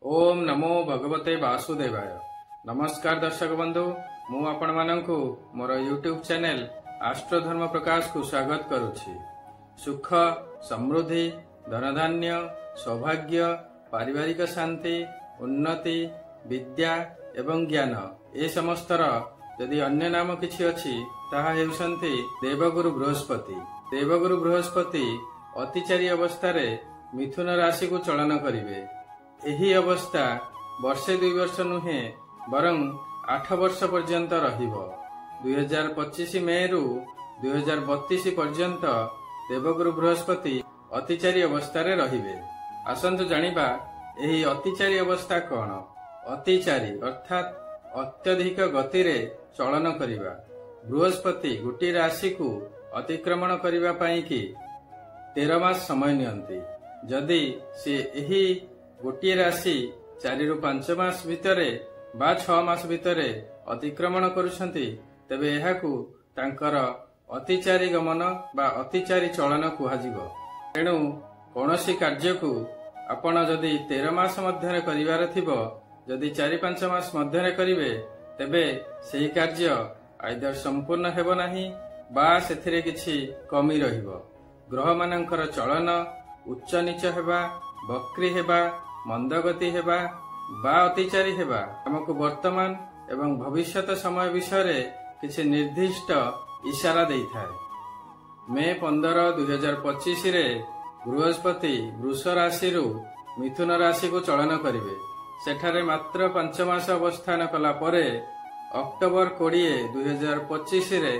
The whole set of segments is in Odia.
ओम नमो भगवते वासुदेवाय। नमस्कार दर्शक बंधु, मु आपण मानंकु मोर यूट्यूब चैनल आस्ट्रोधर्म प्रकाश को स्वागत करुछि। सुख, समृद्धि, धनधान्य, सौभाग्य, पारिवारिक शांति, उन्नति, विद्या एवं ज्ञान ए समस्तर यदि अन्य नाम किछि अछि ताहा हेउसंती देवगुरु बृहस्पति। देवगुरु बृहस्पति अतिचारी अवस्था मिथुन राशि को चलन करिवे। एही अवस्था वर्षे 2 वर्ष नुहे बरं 8 वर्ष पर्यंत रहिबो। 2025 मे रु 2032 पर्यंत देवगुरु बृहस्पति अतिचारी अवस्था रे रहिबे। आसंतु जानिबा एही अतिचारी अवस्था कोन। अतिचारी अर्थात अत्यधिक गति रे चलन करिबा। बृहस्पति गोटी राशि को अतिक्रमण करिबा पई कि 13 मास समय नियंती। जदि से एही गोटे राशि 4 रु 5 मास भितरे बा 6 मास भितरे अतिक्रमण करुछंती तेबे एहाकू तांकर अतिचारी गमन बा अतिचारी चलन कुहाजिबो। तेणु कोनोसी कार्य को आपण जदि 13 मास मध्यरे करिवार थिबो, जदि 4-5 मास मध्यरे करिवे तेबे सेही कार्य आइदर संपूर्ण हेबो नाही बा सेथिरे किछि कमी रहिबो। ग्रह मानकर चलन उच्च नीच हेबा, बक्री हेबा, मंदगति हेबा बा अतिचारी हेबा हमको वर्तमान एवं भविष्यत समय विषय किसी निर्दिष्ट इशारा देइथाय। मे 15, 2025 रे बृहस्पति वृष राशि रु मिथुन राशि को चलन करिवे। सेठारे मात्र 5 मास अवस्थान कला परे अक्टोबर 20, 2025 रे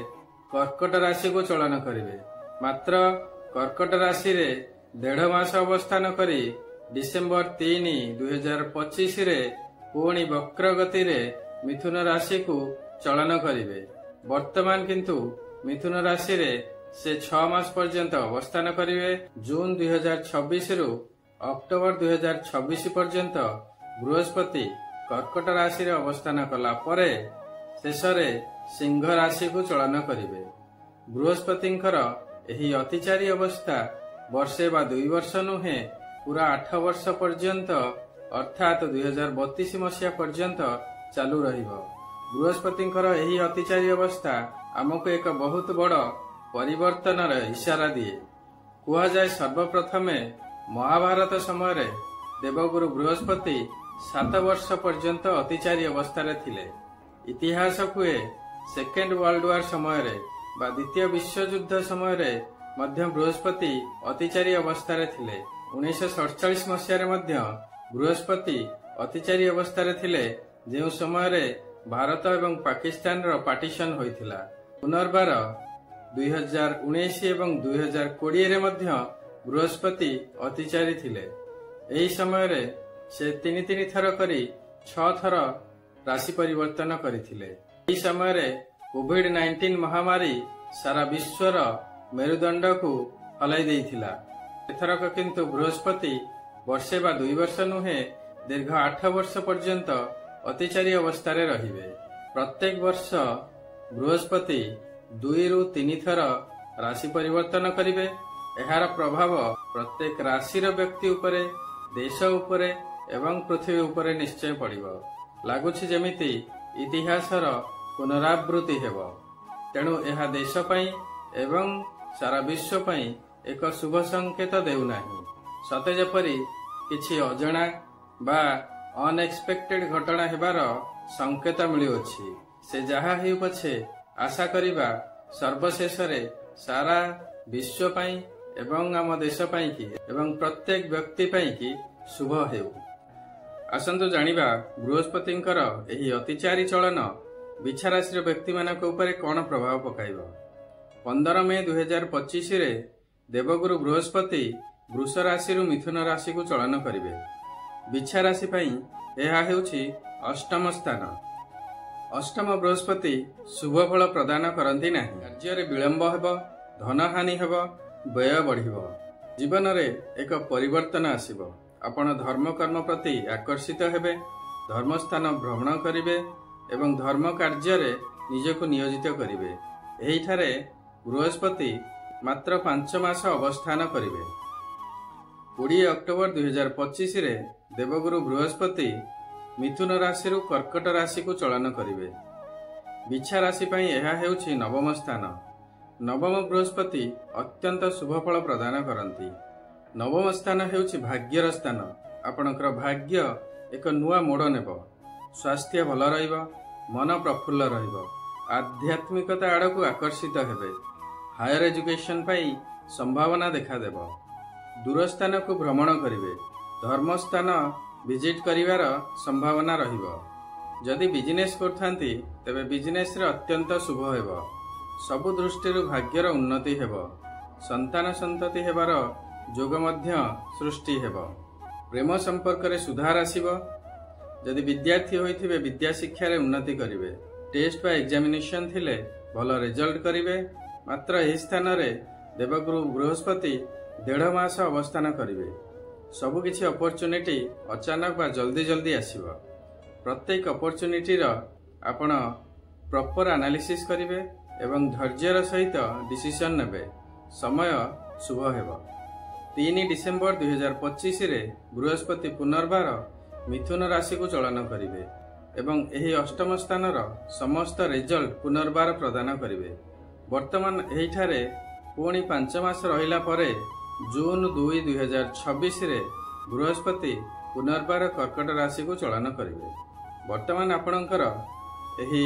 कर्कट राशि को चलन करिवे। मात्र कर्कट राशि रे 1.5 मास अवस्थान करी डिसेम्बर 3, 2025 रे पुणी वक्र गति रे मिथुन राशि को चलन करिवे। वर्तमान किंतु मिथुन राशि रे से 6 मास पर्यंत अवस्थान करिवे। जून 2026 रु अक्टोबर 2026 पर्यंत बृहस्पति कर्कट राशि रे अवस्थान कला परे शेषरे सिंह राशि को चलन करिवे। बृहस्पतिंकर एही अतिचारी अवस्था वर्षे बा 2 वर्ष नुहे पूरा 8 वर्ष पर्यंत अर्थात 2032 मसीहा पर्यंत चालू रहिबो। बृहस्पतिंकर एही अतिचारी अवस्था हमको एक बहुत बड़ परिवर्तन इशारा दिए। कुहा जाय सर्वप्रथमे महाभारत समय रे देवगुरु बृहस्पति 7 वर्ष पर्यंत अतिचारी अवस्था रे थिले। इतिहास कुए सेकेंड वर्ल्ड वार समय रे बा द्वितीय विश्व युद्ध समय रे मध्य बृहस्पति अतिचारी अवस्था रे थिले। 1947 मसीह मध्य बृहस्पति अतिचारी अवस्था रे थिले, जो समय रे भारत एवं पाकिस्तान रो पार्टीशन होइथिला। पुनर्बार 2019 एवं 2020 रे मध्य बृहस्पति अतिचारी थिले। एही समय रे से 3 थर करी 6 थर राशि परिवर्तन करिथिले। एही समय रे कोविड-19 महामारी सारा विश्वर मेरुदंड को हलाई देइथिला। एथरक किंतु बृहस्पति वर्षे बा 2 वर्ष नुहे दीर्घ 8 वर्ष पर्यंत अतिचारी अवस्था रे रहिबे। प्रत्येक वर्ष बृहस्पति 2 रु 3 थर राशि परिवर्तन करिवे। एहार प्रभाव प्रत्येक राशि रो व्यक्ति उपरे, देश उपरे एवं पृथ्वी उपरे निश्चय पड़िबो। लागुछि जेमिति इतिहासर पुनरावृत्ति हेबो। तेणु एहा देश पई एवं सारा विश्व पई एक शुभ संकेत देउनाही। सते जेपरि किछि अजणा बा अनएक्सपेक्टेड घटना हेबार संकेत मिलुअछि। से जहा हेउ पछे आशा करिबा सर्वशेष रे सारा विश्व पई एवं आम देश पई कि एवं प्रत्येक व्यक्ति पई कि शुभ हेउ। आसंतु जानिबा बृहस्पतिंकर एही अतिचारी चलन बिछा राशि व्यक्ति मानक उपरे कोन प्रभाव पकाइबो। 15 मे 2025 रे देवगुरु बृहस्पति वृष राशि रु मिथुन राशि को चलन करिवे। बिछा राशि पई एहा हेउछि अष्टम स्थान। अष्टम बृहस्पति शुभ फल प्रदान करंती नाही। कार्य रे विलंब हेबो, धन हानि हेबो, व्यय बढ़िबो। जीवन रे एक परिवर्तन आसीबो। आपण धर्म कर्म प्रति आकर्षित हेबे, धर्म स्थान भ्रमण करिवे एवं धर्म कार्य रे निजको नियोजित करिवे। एही थारे बृहस्पति मात्र 5 मास अवस्थान करिवे। 20 ଅକ୍ଟୋବର 2025 ରେ ଦେବଗୁରୁ ବୃହସ୍ପତି ମିଥୁନ ରାଶିରୁ କର୍କଟ ରାଶିକୁ ଚଳନ କରିବେ। ବିଛା ରାଶି ପାଇଁ ଏହା ହେଉଛି ନବମ ସ୍ଥାନ। ନବମ ବୃହସ୍ପତି ଅତ୍ୟନ୍ତ ଶୁଭ ଫଳ ପ୍ରଦାନ କରନ୍ତି। ନବମ ସ୍ଥାନ ହେଉଛି ଭାଗ୍ୟର ସ୍ଥାନ। ଆପଣଙ୍କର ଭାଗ୍ୟ ଏକ ନୂଆ ମୋଡ଼ ନେବ। ସ୍ୱାସ୍ଥ୍ୟ ଭଲ ରହିବ, ମନ ପ୍ରଫୁଲ୍ଲ ରହିବ, ଆଧ୍ୟାତ୍ମିକତା ଆଡ଼କୁ ଆକର୍ଷିତ ହେବେ। ହାୟର ଏଜୁକେସନ ପାଇଁ ସମ୍ଭାବନା ଦେଖାଦେବ। ଦୂର ସ୍ଥାନକୁ ଭ୍ରମଣ କରିବେ। ଧର୍ମସ୍ଥାନ ଭିଜିଟ୍ କରିବାର ସମ୍ଭାବନା ରହିବ। ଯଦି ବିଜନେସ୍ କରୁଥାନ୍ତି ତେବେ ବିଜନେସ୍ରେ ଅତ୍ୟନ୍ତ ଶୁଭ ହେବ। ସବୁ ଦୃଷ୍ଟିରୁ ଭାଗ୍ୟର ଉନ୍ନତି ହେବ। ସନ୍ତାନ ସନ୍ତତି ହେବାର ଯୋଗ ମଧ୍ୟ ସୃଷ୍ଟି ହେବ। ପ୍ରେମ ସମ୍ପର୍କରେ ସୁଧାର ଆସିବ। ଯଦି ବିଦ୍ୟାର୍ଥୀ ହୋଇଥିବେ ବିଦ୍ୟା ଶିକ୍ଷାରେ ଉନ୍ନତି କରିବେ। ଟେଷ୍ଟ ବା ଏକ୍ଜାମିନେସନ ଥିଲେ ଭଲ ରେଜଲ୍ଟ କରିବେ। ମାତ୍ର ଏହି ସ୍ଥାନରେ ଦେବଗୁରୁ ବୃହସ୍ପତି 1.5 ମାସ ଅବସ୍ଥାନ କରିବେ। ସବୁକିଛି ଅପରଚ୍ୟୁନିଟି ଅଚାନକ ବା ଜଲ୍ଦି ଆସିବ। ପ୍ରତ୍ୟେକ ଅପରଚ୍ୟୁନିଟିର ଆପଣ ପ୍ରପର ଆନାଲିସିସ୍ କରିବେ ଏବଂ ଧୈର୍ଯ୍ୟର ସହିତ ଡିସିସନ ନେବେ। ସମୟ ଶୁଭ ହେବ। 3 ଡିସେମ୍ବର 2025 ରେ ବୃହସ୍ପତି ପୁନର୍ବାର ମିଥୁନ ରାଶିକୁ ଚଳନ କରିବେ ଏବଂ ଏହି ଅଷ୍ଟମ ସ୍ଥାନର ସମସ୍ତ ରେଜଲ୍ଟ ପୁନର୍ବାର ପ୍ରଦାନ କରିବେ। ବର୍ତ୍ତମାନ ଏହିଠାରେ ପୁଣି 5 ମାସ ରହିଲା ପରେ ଜୁନ 2, 2026 ରେ ବୃହସ୍ପତି ପୁନର୍ବାର କର୍କଟ ରାଶିକୁ ଚଳନ କରିବେ। ବର୍ତ୍ତମାନ ଆପଣଙ୍କର ଏହି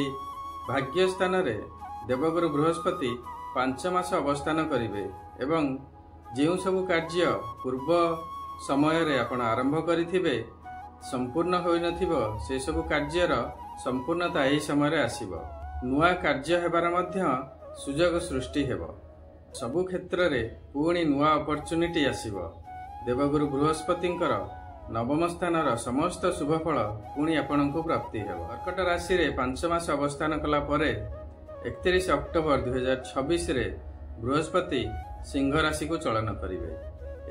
ଭାଗ୍ୟ ସ୍ଥାନରେ ଦେବଗୁରୁ ବୃହସ୍ପତି 5 ମାସ ଅବସ୍ଥାନ କରିବେ ଏବଂ ଯେଉଁ ସବୁ କାର୍ଯ୍ୟ ପୂର୍ବ ସମୟରେ ଆପଣ ଆରମ୍ଭ କରିଥିବେ ସମ୍ପୂର୍ଣ୍ଣ ହୋଇନଥିବ ସେସବୁ କାର୍ଯ୍ୟର ସମ୍ପୂର୍ଣ୍ଣତା ଏହି ସମୟରେ ଆସିବ। ନୂଆ କାର୍ଯ୍ୟ ହେବାର ମଧ୍ୟ ସୁଯୋଗ ସୃଷ୍ଟି ହେବ। ସବୁ କ୍ଷେତ୍ରରେ ପୁଣି ନୂଆ ଅପରଚ୍ୟୁନିଟି ଆସିବ। ଦେବଗୁରୁ ବୃହସ୍ପତିଙ୍କର ନବମ ସ୍ଥାନର ସମସ୍ତ ଶୁଭଫଳ ପୁଣି ଆପଣଙ୍କୁ ପ୍ରାପ୍ତି ହେବ। କର୍କଟ ରାଶିରେ 5 ମାସ ଅବସ୍ଥାନ କଲା ପରେ 31 ଅକ୍ଟୋବର 2026 ରେ ବୃହସ୍ପତି ସିଂହ ରାଶିକୁ ଚଳନ କରିବେ।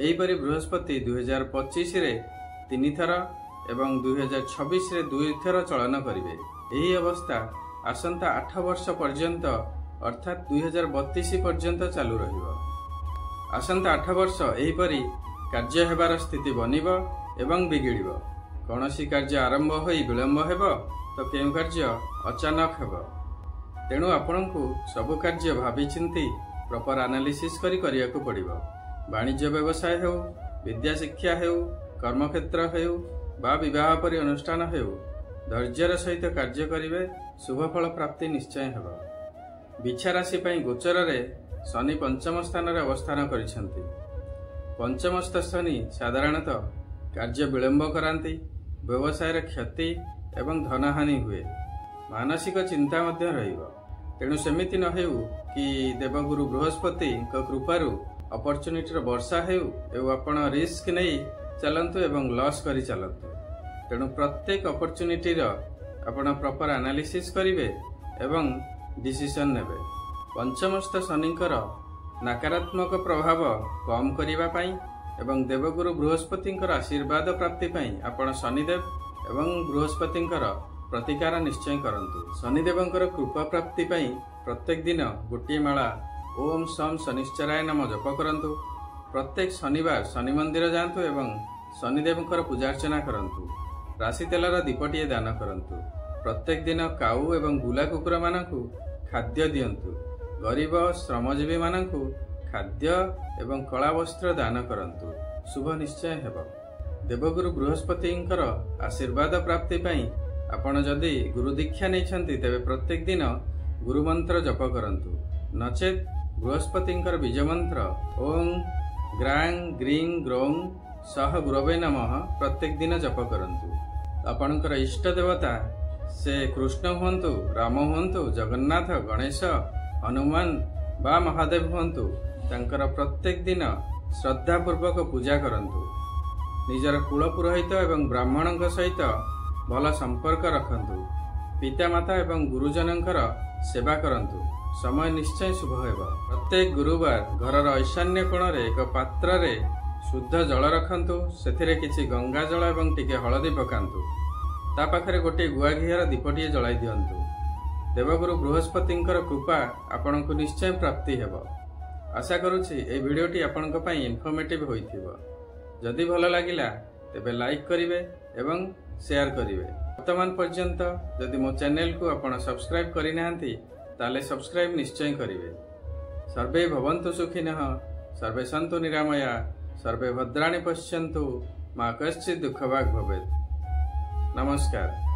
ଏହିପରି ବୃହସ୍ପତି 2025 ରେ 3 ଥର ଏବଂ 2026 ରେ 2 ଥର ଚଳନ କରିବେ। ଏହି ଅବସ୍ଥା ଆସନ୍ତା 8 ବର୍ଷ ପର୍ଯ୍ୟନ୍ତ ଅର୍ଥାତ୍ 2032 ପର୍ଯ୍ୟନ୍ତ ଚାଲୁ ରହିବ। ଆସନ୍ତା 8 ବର୍ଷ ଏହିପରି କାର୍ଯ୍ୟ ହେବାର ସ୍ଥିତି ବନିବ ଏବଂ ବିଗିଡ଼ିବ। କୌଣସି କାର୍ଯ୍ୟ ଆରମ୍ଭ ହୋଇ ବିଳମ୍ବ ହେବ ତ କେଉଁ କାର୍ଯ୍ୟ ଅଚାନକ ହେବ। ତେଣୁ ଆପଣଙ୍କୁ ସବୁ କାର୍ଯ୍ୟ ଭାବିଚିନ୍ତି ପ୍ରପର ଆନାଲିସିସ୍ କରିବାକୁ ପଡ଼ିବ। ବାଣିଜ୍ୟ ବ୍ୟବସାୟ ହେଉ, ବିଦ୍ୟା ଶିକ୍ଷା ହେଉ, କର୍ମକ୍ଷେତ୍ର ହେଉ ବା ବିବାହ ପରି ଅନୁଷ୍ଠାନ ହେଉ, ଧୈର୍ଯ୍ୟର ସହିତ କାର୍ଯ୍ୟ କରିବେ। ଶୁଭଫଳ ପ୍ରାପ୍ତି ନିଶ୍ଚୟ ହେବ। ବିଛା ରାଶି ପାଇଁ ଗୋଚରରେ ଶନି 5ମ ସ୍ଥାନରେ ଅବସ୍ଥାନ କରିଛନ୍ତି। ପଞ୍ଚମସ୍ଥ ଶନି ସାଧାରଣତଃ କାର୍ଯ୍ୟ ବିଳମ୍ବ କରାନ୍ତି, ବ୍ୟବସାୟରେ କ୍ଷତି ଏବଂ ଧନହାନି ହୁଏ। ମାନସିକ ଚିନ୍ତା ମଧ୍ୟ ରହିବ। ତେଣୁ ସେମିତି ନ ହେଉ କି ଦେବଗୁରୁ ବୃହସ୍ପତିଙ୍କ କୃପାରୁ ଅପରଚ୍ୟୁନିଟିର ବର୍ଷା ହେଉ ଏବଂ ଆପଣ ରିସ୍କ ନେଇ ଚାଲନ୍ତୁ ଏବଂ ଲସ୍ କରି ଚାଲନ୍ତୁ। ତେଣୁ ପ୍ରତ୍ୟେକ ଅପରଚ୍ୟୁନିଟିର ଆପଣ ପ୍ରପର ଆନାଲିସିସ୍ କରିବେ ଏବଂ ଡିସିସନ ନେବେ। ପଞ୍ଚମସ୍ଥ ଶନିଙ୍କର ନକାରାତ୍ମକ ପ୍ରଭାବ କମ୍ କରିବା ପାଇଁ ଏବଂ ଦେବଗୁରୁ ବୃହସ୍ପତିଙ୍କର ଆଶୀର୍ବାଦ ପ୍ରାପ୍ତି ପାଇଁ ଆପଣ ଶନିଦେବ ଏବଂ ବୃହସ୍ପତିଙ୍କର ପ୍ରତିକାର ନିଶ୍ଚୟ କରନ୍ତୁ। ଶନିଦେବଙ୍କର କୃପା ପ୍ରାପ୍ତି ପାଇଁ ପ୍ରତ୍ୟେକ ଦିନ ଗୋଟିଏ ମାଳା ଓମ୍ ସମ୍ ଶନିଶ୍ଚରାୟ ନାମ ଜପ କରନ୍ତୁ। ପ୍ରତ୍ୟେକ ଶନିବାର ଶନି ମନ୍ଦିର ଯାଆନ୍ତୁ ଏବଂ ଶନିଦେବଙ୍କର ପୂଜାର୍ଚ୍ଚନା କରନ୍ତୁ। ରାଶି ତେଲର ଦୀପଟିଏ ଦାନ କରନ୍ତୁ। ପ୍ରତ୍ୟେକ ଦିନ କାଉ ଏବଂ ବୁଲା କୁକୁରମାନଙ୍କୁ ଖାଦ୍ୟ ଦିଅନ୍ତୁ। ଗରିବ ଶ୍ରମଜୀବୀ ମାନଙ୍କୁ ଖାଦ୍ୟ ଏବଂ କଳା ବସ୍ତ୍ର ଦାନ କରନ୍ତୁ। ଶୁଭ ନିଶ୍ଚୟ ହେବ। ଦେବଗୁରୁ ବୃହସ୍ପତିଙ୍କର ଆଶୀର୍ବାଦ ପ୍ରାପ୍ତି ପାଇଁ ଆପଣ ଯଦି ଗୁରୁ ଦୀକ୍ଷା ନେଇଛନ୍ତି ତେବେ ପ୍ରତ୍ୟେକ ଦିନ ଗୁରୁ ମନ୍ତ୍ର ଜପ କରନ୍ତୁ। ନଚେତ୍ ବୃହସ୍ପତିଙ୍କର ବୀଜ ମନ୍ତ୍ର ଓଂ ଗ୍ରାଂ ଗ୍ରିଂ ଗ୍ରୌଂ ସହ ଗୁରବେ ନମଃ ପ୍ରତ୍ୟେକ ଦିନ ଜପ କରନ୍ତୁ। ଆପଣଙ୍କର ଇଷ୍ଟ ଦେବତା ସେ କୃଷ୍ଣ ହୁଅନ୍ତୁ, ରାମ ହୁଅନ୍ତୁ, ଜଗନ୍ନାଥ, ଗଣେଶ, ହନୁମାନ ବା ମହାଦେବ ହୁଅନ୍ତୁ, ତାଙ୍କର ପ୍ରତ୍ୟେକ ଦିନ ଶ୍ରଦ୍ଧାପୂର୍ବକ ପୂଜା କରନ୍ତୁ। ନିଜର କୁଳ ପୁରୋହିତ ଏବଂ ବ୍ରାହ୍ମଣଙ୍କ ସହିତ ଭଲ ସମ୍ପର୍କ ରଖନ୍ତୁ। ପିତାମାତା ଏବଂ ଗୁରୁଜନଙ୍କର ସେବା କରନ୍ତୁ। ସମୟ ନିଶ୍ଚୟ ଶୁଭ ହେବ। ପ୍ରତ୍ୟେକ ଗୁରୁବାର ଘରର ଈଶାନ୍ୟ କୋଣରେ ଏକ ପାତ୍ରରେ ଶୁଦ୍ଧ ଜଳ ରଖନ୍ତୁ। ସେଥିରେ କିଛି ଗଙ୍ଗା ଜଳ ଏବଂ ଟିକେ ହଳଦୀ ପକାନ୍ତୁ। ତା ପାଖରେ ଗୋଟିଏ ଗୁଆ ଘିଅର ଦୀପଟିଏ ଜଳାଇ ଦିଅନ୍ତୁ। ଦେବଗୁରୁ ବୃହସ୍ପତିଙ୍କର କୃପା ଆପଣଙ୍କୁ ନିଶ୍ଚୟ ପ୍ରାପ୍ତି ହେବ। ଆଶା କରୁଛି ଏହି ଭିଡ଼ିଓଟି ଆପଣଙ୍କ ପାଇଁ ଇନଫର୍ମେଟିଭ୍ ହୋଇଥିବ। जदि भल लगिला तेबे लाइक करिवे एवं शेयर करिवे। वर्तमान पर्यंत जदि मो चैनल को आपण सब्सक्राइब करि नाहंती ताले सब्सक्राइब निश्चय करिवे। सर्वे भवन्तु सुखिनः, सर्वे सन्तु निरामया, सर्वे भद्राणि पश्यन्तु, मा कश्चित् दुःखभाग् भवेत्। नमस्कार।